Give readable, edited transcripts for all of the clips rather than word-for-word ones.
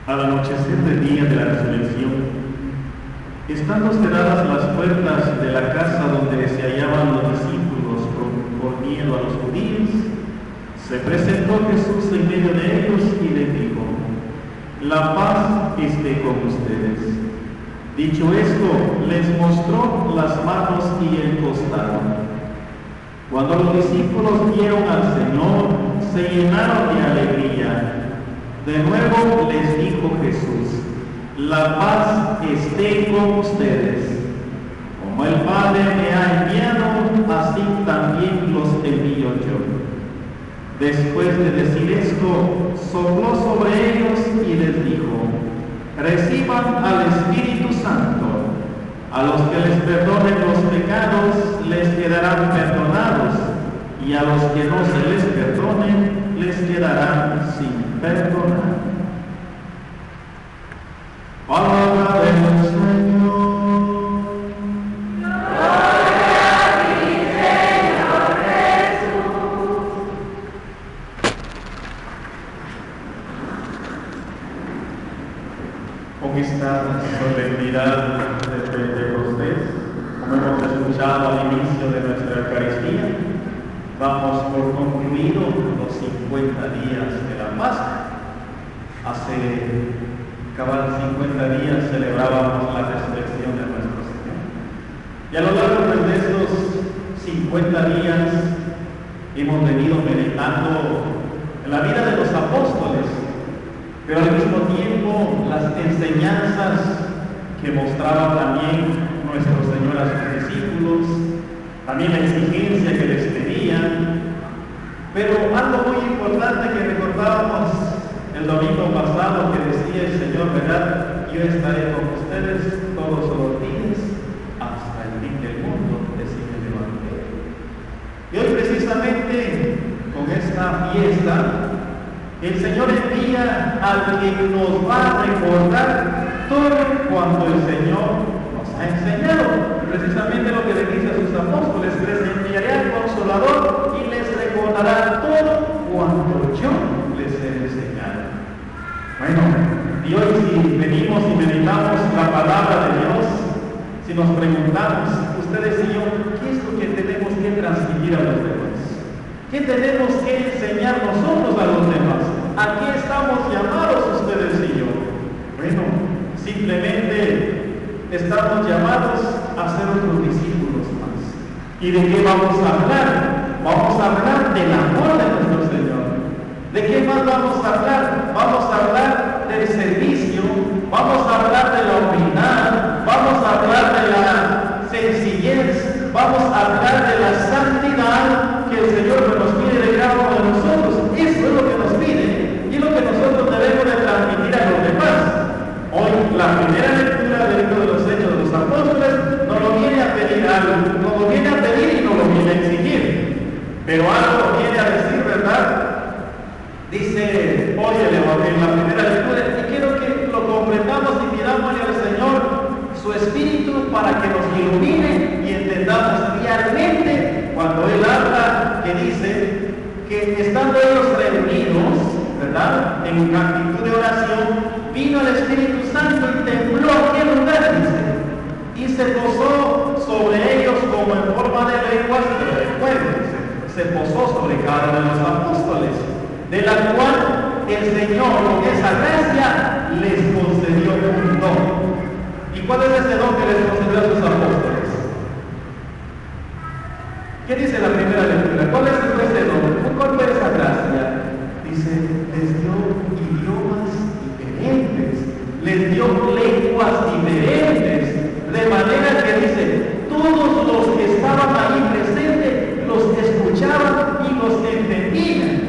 Al anochecer del día de la resurrección, estando cerradas las puertas de la casa donde se hallaban los discípulos por miedo a los judíos, se presentó Jesús en medio de ellos y les dijo: la paz esté con ustedes. Dicho esto, les mostró las manos y el costado. Cuando los discípulos vieron al Señor, se llenaron de alegría. De nuevo les dijo Jesús: la paz esté con ustedes. Como el Padre me ha enviado, así también los envío yo. Después de decir esto, sopló sobre ellos y les dijo: reciban al Espíritu Santo. A los que les perdonen los pecados, les quedarán perdonados, y a los que no se les perdonen, les quedarán sin perdonar. Palabra del Señor. Con esta solemnidad de Pentecostés, como hemos escuchado al inicio de nuestra Eucaristía, damos por concluido los 50 días de la Pascua. Hace cabal 50 días celebrábamos la resurrección de nuestro Señor. Y a lo largo de estos 50 días hemos venido meditando en la vida de los apóstoles, pero al mismo tiempo las enseñanzas que mostraba también nuestro Señor a sus discípulos, también la exigencia que les pedían. Pero algo muy importante que recordábamos el domingo pasado, que decía el Señor, ¿verdad? Yo estaré con ustedes todos los días hasta el fin del mundo, decía el Evangelio. Y hoy precisamente con esta fiesta, el Señor envía al que nos va a recordar todo cuanto el Señor nos ha enseñado. Precisamente lo que le dice a sus apóstoles: les enviaré al Consolador y les recordará todo cuanto yo les he enseñado. Bueno, y hoy si venimos y meditamos la palabra de Dios, si nos preguntamos, ustedes y yo, ¿qué es lo que tenemos que transmitir a los demás? ¿Qué tenemos que enseñar nosotros a los demás? ¿A qué estamos llamados ustedes y yo? Bueno, simplemente estamos llamados a ser otros discípulos más. ¿Y de qué vamos a hablar? Vamos a hablar del amor de nuestro Señor. ¿De qué más vamos a hablar? Vamos a hablar del servicio, vamos a hablar de la humildad, vamos a hablar de la sencillez, vamos a hablar de la santidad que el Señor nos pide de cada uno de nosotros. Eso es lo que nos pide y lo que nosotros debemos de transmitir a los demás. Hoy la primera lectura del libro de los Hechos de los Apóstoles nos lo viene a pedir algo, nos lo viene a pedir y nos lo viene a exigir, pero algo viene a decir, ¿verdad? Dice hoy en la primera lectura, y quiero que lo comprendamos y pidámosle al Señor su Espíritu para que nos ilumine y entendamos realmente cuando Él habla, que dice que estando ellos reunidos, ¿verdad?, en actitud de oración, vino el Espíritu Santo y tembló aquel lugar, dice, y se posó sobre ellos como en forma de lenguas de fuego. Se posó sobre cada uno de los apóstoles, de la cual el Señor, con esa gracia, les concedió un don. ¿Y cuál es ese don que les concedió a sus apóstoles? ¿Qué dice la primera lectura? ¿Cuál es ese don? ¿Cuál fue esa gracia? Dice, les dio idiomas diferentes, les dio lenguas diferentes, de manera que dice, todos los que estaban ahí presentes los escuchaban y los entendían.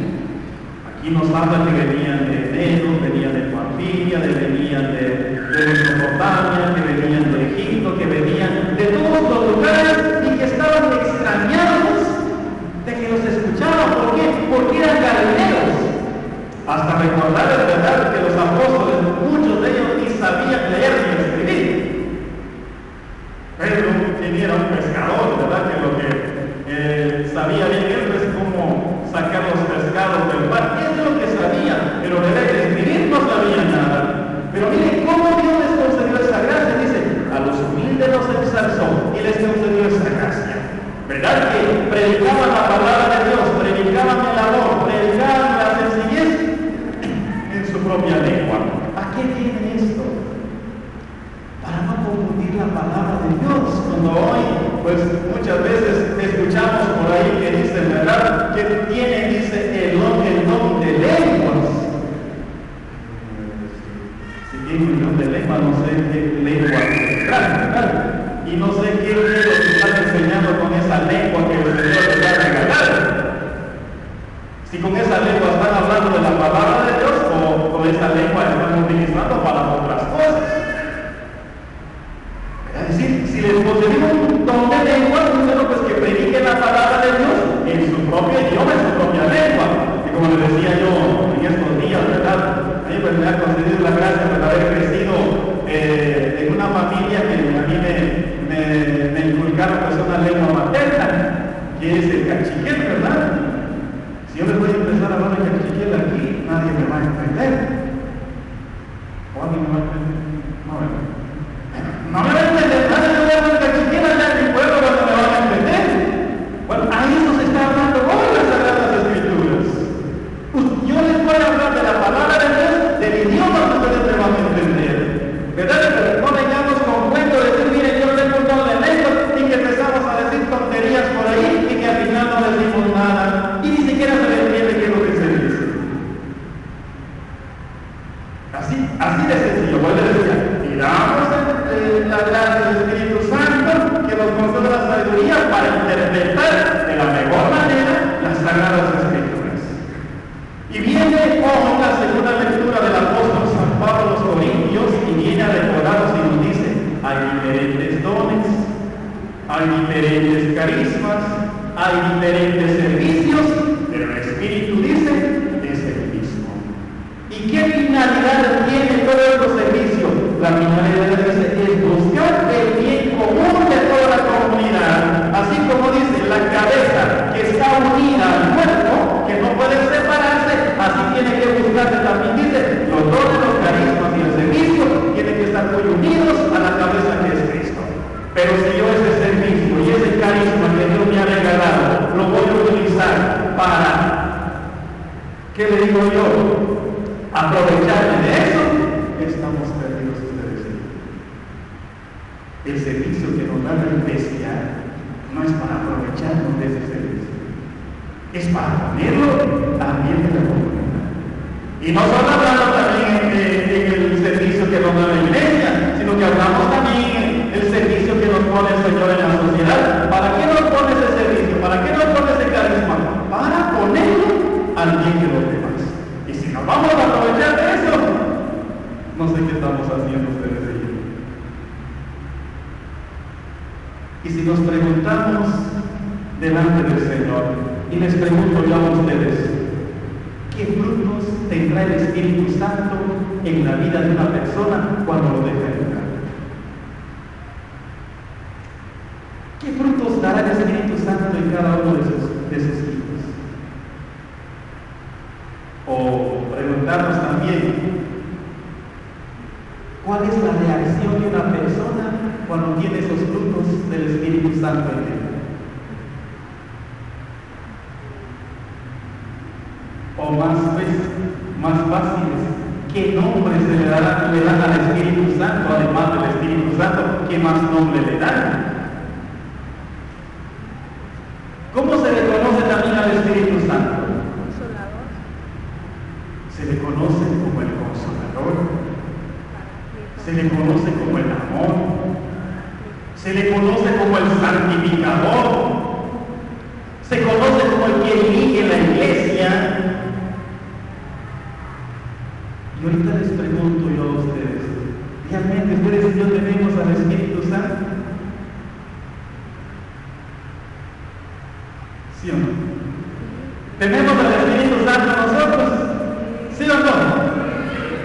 Aquí nos habla que venían de Medo, venían de Panfilia, venían de Mesopotamia, que venían de Egipto, que venían de todos los lugares y que estaban extrañados de que los escuchaban. ¿Por qué? Porque eran galileos. Hasta recordar es verdad que los apóstoles, muchos de ellos ni sabían leer ni escribir. Pedro, quien era un pescador, ¿verdad? Que lo que sabía bien él es cómo sacar los pescados del mar. Eso es lo que sabía, pero de leer y escribir no sabía nada. lengua, no sé qué lengua ¿verdad? Y no sé qué es lo que están enseñando con esa lengua que el Señor les va a regalar. Si con esa lengua están hablando de la palabra de Dios o con esa lengua están utilizando para otras cosas. Es decir, si les concedimos un don de lengua, pues que prediquen la palabra de Dios en su propio idioma, en su propia lengua. Y como les decía yo en estos días, ¿verdad? A mí pues me ha concedido la gracia de haber crecido en una familia que a mí me inculcaron pues una lengua materna, que es el cachiquel, ¿verdad? Si yo les voy a empezar a hablar de cachiquel aquí, nadie me va a entender. ¿O alguien me va a entender? No me va a entender, nadie me va a entender cachiquel allá en mi pueblo, cuando me van a entender. Bueno, a eso se está hablando hoy las Sagradas Escrituras. Yo les voy a hablar de la palabra de Dios, del idioma que ustedes me van a entender. ¿Verdad? Pero no vengamos con cuento de decir, miren, yo tengo un don de lengua y que empezamos a decir tonterías por ahí y que al final no decimos nada y ni siquiera se le entiende qué es lo que se dice. Así de sencillo. Pues les decía, pidamos la gracia del Espíritu Santo que nos conceda la sabiduría para interpretar de la mejor manera las Sagradas Escrituras. Y viene hoy la segunda lectura del apóstol San Pablo a los Corintios y viene a recordarnos y nos dice, hay diferentes dones, hay diferentes carismas, hay diferentes servicios, pero el Espíritu dice, es el mismo. ¿Y qué finalidad tiene todo este servicio? La finalidad dice, es buscar el bien común de toda la comunidad, así como dice, la cabeza que está unida al cuerpo, que no puede separarse, así tiene que buscarse también, dice, los dones, los carismas y el servicio tienen que estar muy unidos a la cabeza que es Cristo. Pero si yo ese servicio y ese carisma que Dios me ha regalado, lo voy a utilizar para, ¿qué le digo yo? Aprovecharme de eso, estamos perdidos ustedes. El servicio que nos da la iglesia no es para aprovecharnos de ese servicio, es para ponerlo también en la comunidad. Y no solo hablamos también en el servicio que nos da la iglesia, sino que hablamos también el servicio que nos pone el Señor en la sociedad. ¿Para qué nos pone ese servicio? ¿Para qué nos pone ese carisma? Para ponerlo al bien de los demás. Y si nos vamos a aprovechar de eso, no sé qué estamos haciendo ustedes ahí. Y si nos preguntamos delante del Señor, y les pregunto yo a ustedes, ¿qué frutos tendrá el Espíritu Santo en la vida de una persona cuando lo deja educar? ¿Qué frutos dará el Espíritu Santo en cada uno de sus hijos? O preguntarnos también, ¿cuál es la reacción de una persona cuando tiene esos frutos del Espíritu Santo en él? O más fáciles, ¿qué nombre se le dan al Espíritu Santo, además del Espíritu Santo? ¿Qué más nombre le dan? ¿Cómo se le conoce también al Espíritu Santo? Consolador. Se le conoce como el Consolador, se le conoce como el Amor, se le conoce como el Santificador, se conoce como el que dirige la iglesia. Y ahorita les pregunto yo a ustedes, ¿realmente ustedes y yo tenemos al Espíritu Santo? ¿Sí o no? ¿Tenemos al Espíritu Santo nosotros? ¿Sí o no?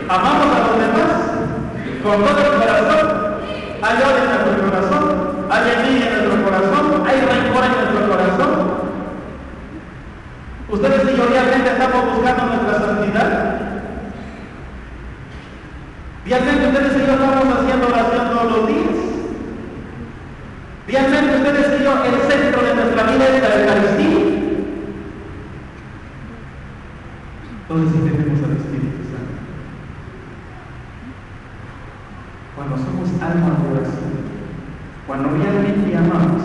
¿Amamos a los demás? ¿Con todo el corazón? ¿Hay odio en nuestro corazón? ¿Hay envidia en nuestro corazón? ¿Hay rencor en nuestro corazón? ¿Ustedes y yo realmente estamos buscando nuestra santidad? ¿Realmente ustedes y yo estamos haciendo oración todos los días? ¿Realmente ustedes y yo el centro de nuestra vida es la Eucaristía? Entonces sí tenemos al Espíritu Santo. Cuando somos almas de oración, cuando realmente amamos,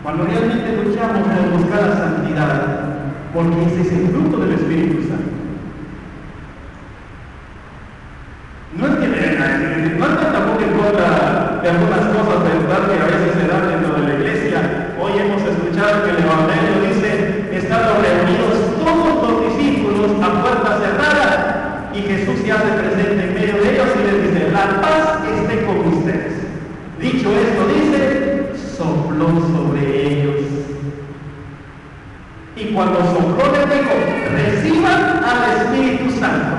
cuando realmente luchamos por buscar la santidad, porque ese es el fruto del Espíritu Santo. No es que me vengan a decir, no es que dicho esto, dice, sopló sobre ellos. Y cuando sopló les dijo, reciban al Espíritu Santo.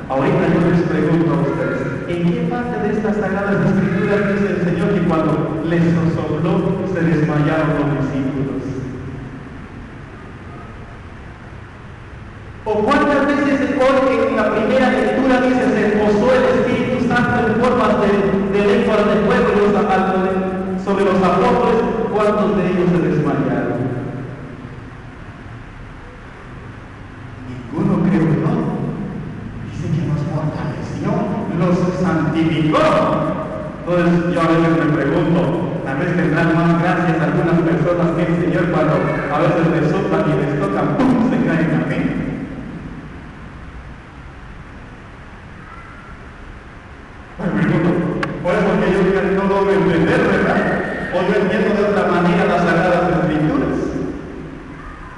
Ahorita yo les pregunto a ustedes, ¿en qué parte de estas sagradas escrituras dice el Señor que cuando les sopló se desmayaron los discípulos? ¿O cuántas veces hoy en la primera lectura dice se posó el Espíritu Santo en formas de lenguas de fuego sobre los apóstoles? ¿Cuántos de ellos se desmayaron? Ninguno, creo yo. Dice que nos fortaleció, los santificó. Entonces yo a veces me pregunto, a veces tendrán más gracias a algunas personas que el Señor cuando a veces les soplan y les tocan, ¡pum!, se caen a mí. Por eso que yo no logro entender, ¿verdad? O yo entiendo de otra manera las Sagradas Escrituras.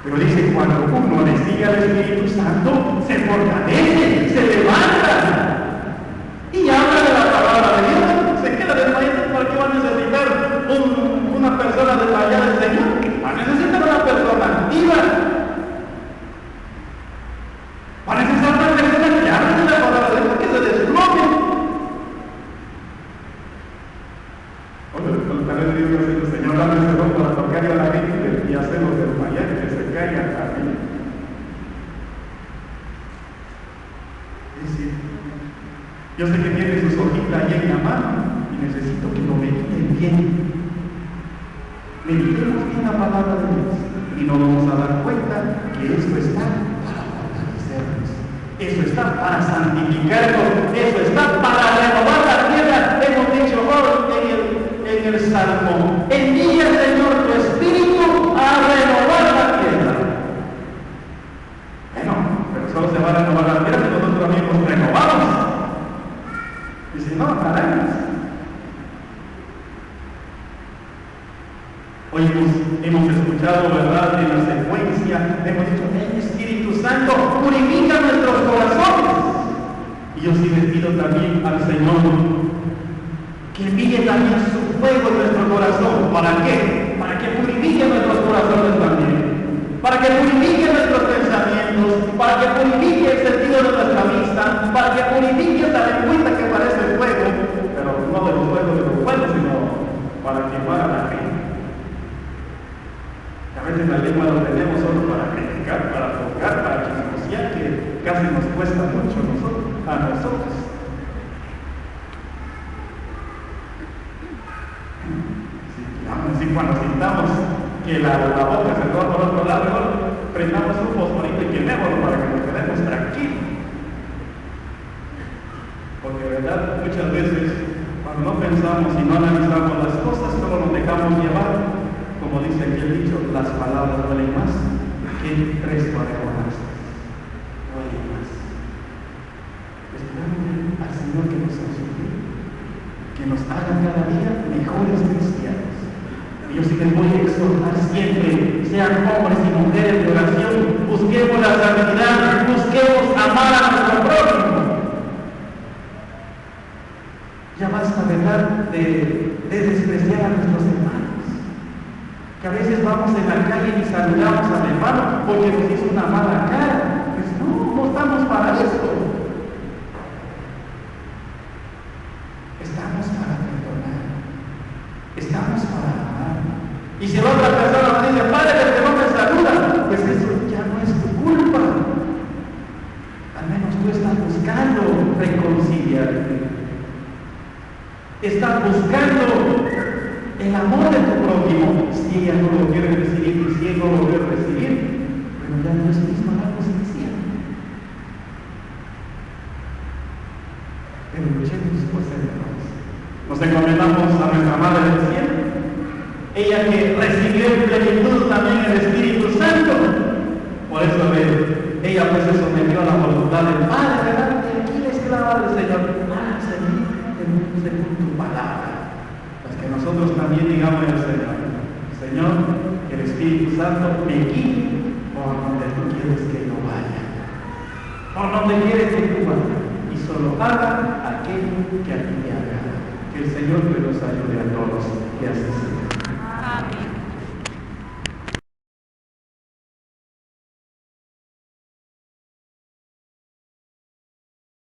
Pero dice, cuando uno le sigue al Espíritu Santo, se fortalece, se levanta y habla de la palabra de Dios. Se queda desmayado. ¿Para qué va a necesitar una persona desmayada del Señor? Va a necesitar una persona activa. Va a necesitar una persona que hable de la palabra de Dios, que se desbloque. Tal vez Dios dice, Señor, dame ese don para tocarle a la gente y hacerlos desmayar, que se caigan también. Dice, yo sé que tiene sus hojitas ahí en la mano y necesito que lo mediten bien. Meditemos bien la palabra de Dios y nos vamos a dar cuenta que esto está para fortalecernos, eso está para santificarnos, eso está para renovar la tierra. Hemos dicho hoy en el Salmo, envía, Señor, tu Espíritu a renovar la tierra. Bueno, pero solo se va a renovar la tierra si nosotros mismos renovamos. Y si no, haremos. Hoy hemos escuchado, ¿verdad?, en la secuencia, hemos dicho, el Espíritu Santo purifica nuestros corazones. Y yo sí les pido también al Señor que envíe también su fuego en nuestro corazón. ¿Para qué? Para que purifique nuestros corazones también. Para que purifique nuestros pensamientos. Para que purifique el sentido de nuestra vista. Para que purifique esta lengüita que parece el fuego. Pero no de los fuegos de los fuegos, sino para quemar a la gente. A veces la lengua lo tenemos solo para criticar, para tocar, para chismosear, que casi nos cuesta mucho a nosotros. Así cuando sintamos que la boca se va por otro lado, prendamos un fosforito y quemémoslo para que nos quedemos tranquilos. Porque de verdad, muchas veces, cuando no pensamos y no analizamos las cosas, solo nos dejamos llevar. Como dice aquí el dicho, las palabras duelen más que 3 guaregonas. Duelen más. Esperamos al Señor que nos ayude, que nos haga cada día mejores cristianos. Yo sí les voy a exhortar siempre, sean hombres y mujeres de oración, busquemos la santidad, busquemos amar a nuestro prójimo. Ya basta, ¿verdad?, de despreciar a nuestros hermanos. Que a veces vamos en la calle y saludamos al hermano porque nos hizo una mala cara. Pues no estamos para esto. Estamos para perdonar. Estamos para amar. Y si la otra persona nos dice, padre, que no me saluda, pues eso ya no es tu culpa. Al menos tú estás buscando reconciliarte. Estás buscando el amor de tu prójimo. Si ella no lo quiere recibir y si él no lo quiere recibir, pero ya no es misma la justicia. Pero luchemos por ser hermanos. Nos encomendamos a nuestra Madre del Cielo, ella que recibió en plenitud también el Espíritu Santo. Por eso ella pues se sometió a la voluntad del Padre, ¿verdad? Y aquí la esclava del Señor, Señor, según tu palabra. Pues que nosotros también digamos al Señor, que el Espíritu Santo me guíe por donde tú quieres que yo vaya, por donde quieres que tú vayas, y solo haga aquello que a ti te agrada. Que el Señor nos ayude a todos, que así sea.